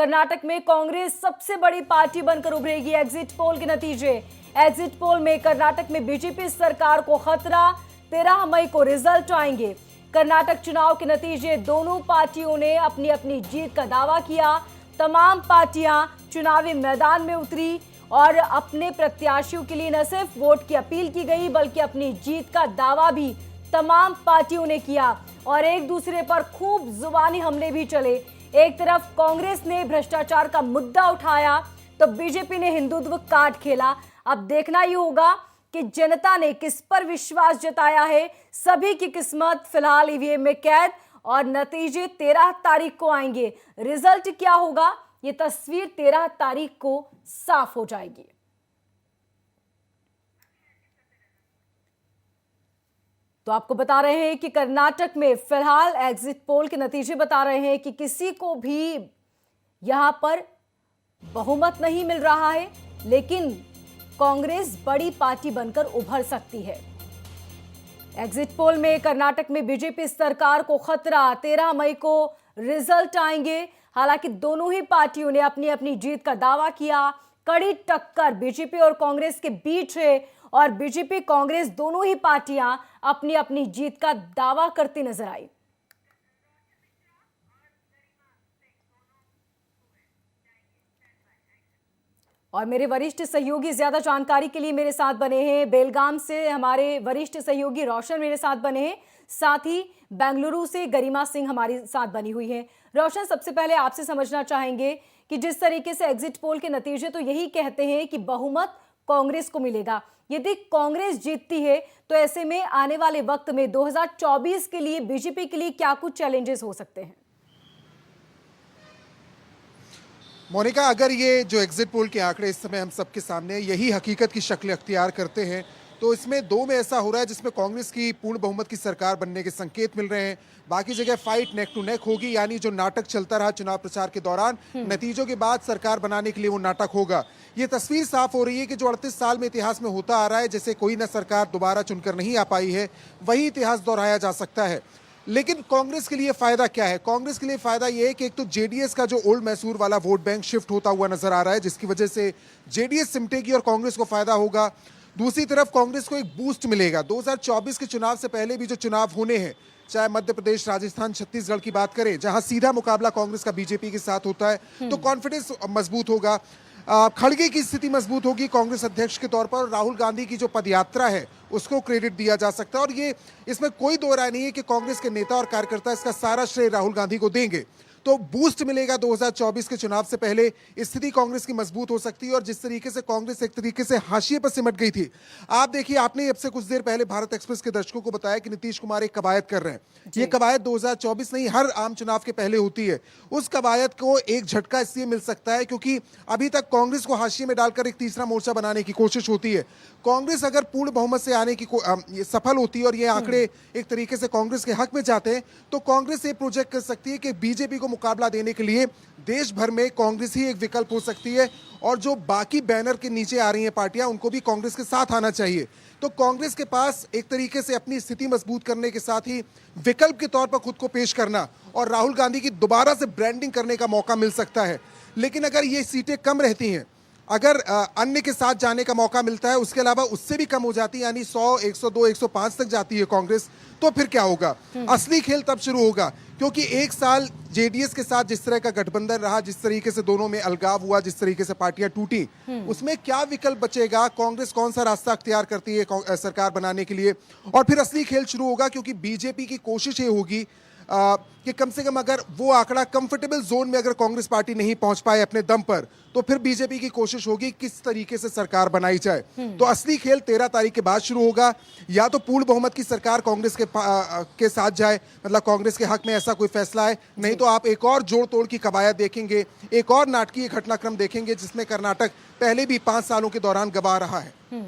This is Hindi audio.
कर्नाटक में कांग्रेस सबसे बड़ी पार्टी बनकर उभरेगी। एग्जिट पोल के नतीजे। एग्जिट पोल में कर्नाटक में बीजेपी सरकार को खतरा। 13 मई को रिजल्ट आएंगे। कर्नाटक चुनाव के नतीजे। दोनों पार्टियों ने अपनी अपनी जीत का दावा किया। तमाम पार्टियां चुनावी मैदान में उतरी और अपने प्रत्याशियों के लिए न सिर्फ वोट की अपील की गई बल्कि अपनी जीत का दावा भी तमाम पार्टियों ने किया और एक दूसरे पर खूब जुबानी हमले भी चले। एक तरफ कांग्रेस ने भ्रष्टाचार का मुद्दा उठाया तो बीजेपी ने हिंदुत्व कार्ड खेला। अब देखना ही होगा कि जनता ने किस पर विश्वास जताया है। सभी की किस्मत फिलहाल ईवीएम में कैद और नतीजे 13 तारीख को आएंगे। रिजल्ट क्या होगा ये तस्वीर 13 तारीख को साफ हो जाएगी। तो आपको बता रहे हैं कि कर्नाटक में फिलहाल एग्जिट पोल के नतीजे बता रहे हैं कि किसी को भी यहां पर बहुमत नहीं मिल रहा है, लेकिन कांग्रेस बड़ी पार्टी बनकर उभर सकती है। एग्जिट पोल में कर्नाटक में बीजेपी सरकार को खतरा। 13 मई को रिजल्ट आएंगे। हालांकि दोनों ही पार्टियों ने अपनी अपनी जीत का दावा किया। कड़ी टक्कर बीजेपी और कांग्रेस के बीच है और बीजेपी कांग्रेस दोनों ही पार्टियां अपनी अपनी जीत का दावा करती नजर आई। और मेरे वरिष्ठ सहयोगी ज्यादा जानकारी के लिए मेरे साथ बने हैं। बेलगाम से हमारे वरिष्ठ सहयोगी रोशन मेरे साथ बने हैं, साथ ही बेंगलुरु से गरिमा सिंह हमारे साथ बनी हुई है। रोशन, सबसे पहले आपसे समझना चाहेंगे कि जिस तरीके से एग्जिट पोल के नतीजे तो यही कहते हैं कि बहुमत कांग्रेस को मिलेगा। यदि कांग्रेस जीतती है तो ऐसे में आने वाले वक्त में 2024 के लिए बीजेपी के लिए क्या कुछ चैलेंजेस हो सकते हैं? मोनिका, अगर ये जो एग्जिट पोल के आंकड़े इस समय हम सबके सामने यही हकीकत की शक्ल अख्तियार करते हैं तो इसमें दो में ऐसा हो रहा है जिसमें कांग्रेस की पूर्ण बहुमत की सरकार बनने के संकेत मिल रहे हैं। बाकी जगह फाइट नेक टू नेक होगी, यानी जो नाटक चलता रहा चुनाव प्रचार के दौरान नतीजों के बाद सरकार बनाने के लिए वो नाटक होगा। ये तस्वीर साफ हो रही है कि जो 38 साल में इतिहास में होता आ रहा है, जैसे कोई ना सरकार दोबारा चुनकर नहीं आ पाई है, वही इतिहास दोहराया जा सकता है। लेकिन कांग्रेस के लिए फायदा क्या है? कांग्रेस के लिए फायदा यह है कि एक तो जेडीएस का जो ओल्ड मैसूर वाला वोट बैंक शिफ्ट होता हुआ नजर आ रहा है, जिसकी वजह से जेडीएस सिमटेगी और कांग्रेस को फायदा होगा। दूसरी तरफ कांग्रेस को एक बूस्ट मिलेगा। 2024 के चुनाव से पहले भी जो चुनाव होने हैं, चाहे मध्य प्रदेश, राजस्थान, छत्तीसगढ़ की बात करें, जहां सीधा मुकाबला कांग्रेस का बीजेपी के साथ होता है, तो कॉन्फिडेंस मजबूत होगा। खड़गे की स्थिति मजबूत होगी कांग्रेस अध्यक्ष के तौर पर। राहुल गांधी की जो पदयात्रा है उसको क्रेडिट दिया जा सकता है और ये इसमें कोई दो राय नहीं है कि कांग्रेस के नेता और कार्यकर्ता इसका सारा श्रेय राहुल गांधी को देंगे। तो बूस्ट मिलेगा 2024 के चुनाव से पहले। स्थिति कांग्रेस की मजबूत हो सकती है और जिस तरीके से कांग्रेस एक तरीके से हाशिए पर सिमट गई थी, आप देखिए, आपने अब से कुछ देर पहले भारत एक्सप्रेस के दर्शकों को बताया कि नीतीश कुमार एक कवायद कर रहे हैं। ये कवायद 2024 नहीं, हर आम चुनाव के पहले होती है। उस कवायद को एक झटका इसलिए मिल सकता है क्योंकि अभी तक कांग्रेस को हाशिए में डालकर एक तीसरा मोर्चा बनाने की कोशिश होती है। कांग्रेस अगर पूर्ण बहुमत से आने की सफल होती है और ये आंकड़े एक तरीके से कांग्रेस के हक में जाते हैं तो कांग्रेस ये प्रोजेक्ट कर सकती है कि बीजेपी को मुकाबला देने के लिए देश भर में कांग्रेस ही एक विकल्प हो सकती है और जो बाकी बैनर के नीचे आ रही हैं पार्टियां, उनको भी कांग्रेस के साथ आना चाहिए। तो कांग्रेस के पास एक तरीके से अपनी स्थिति मजबूत करने के साथ ही विकल्प के तौर पर खुद को पेश करना और राहुल गांधी की दोबारा से ब्रांडिंग करने का मौका मिल सकता है। लेकिन अगर ये सीटें कम रहती हैं, अगर अन्य के साथ जाने का मौका मिलता है, उसके अलावा उससे भी कम हो जाती है, यानी 100, 102, 105 तक जाती है कांग्रेस, तो फिर क्या होगा? असली खेल तब शुरू होगा क्योंकि एक साल जेडीएस के साथ जिस तरह का गठबंधन रहा, जिस तरीके से दोनों में अलगाव हुआ, जिस तरीके से पार्टियां टूटी, उसमें क्या विकल्प बचेगा? कांग्रेस कौन सा रास्ता अख्तियार करती है सरकार बनाने के लिए? और फिर असली खेल शुरू होगा क्योंकि बीजेपी की कोशिश ये होगी कि कम से कम अगर वो आंकड़ा कंफर्टेबल जोन में अगर कांग्रेस पार्टी नहीं पहुंच पाए अपने दम पर, तो फिर बीजेपी की कोशिश होगी किस तरीके से सरकार बनाई जाए। तो असली खेल 13 तारीख के बाद शुरू होगा। या तो पूर्ण बहुमत की सरकार कांग्रेस के साथ जाए, मतलब कांग्रेस के हक में ऐसा कोई फैसला है, नहीं तो आप एक और जोड़ तोड़ की कवायद देखेंगे, एक और नाटकीय घटनाक्रम देखेंगे जिसमें कर्नाटक पहले भी 5 सालों के दौरान गंवा रहा है।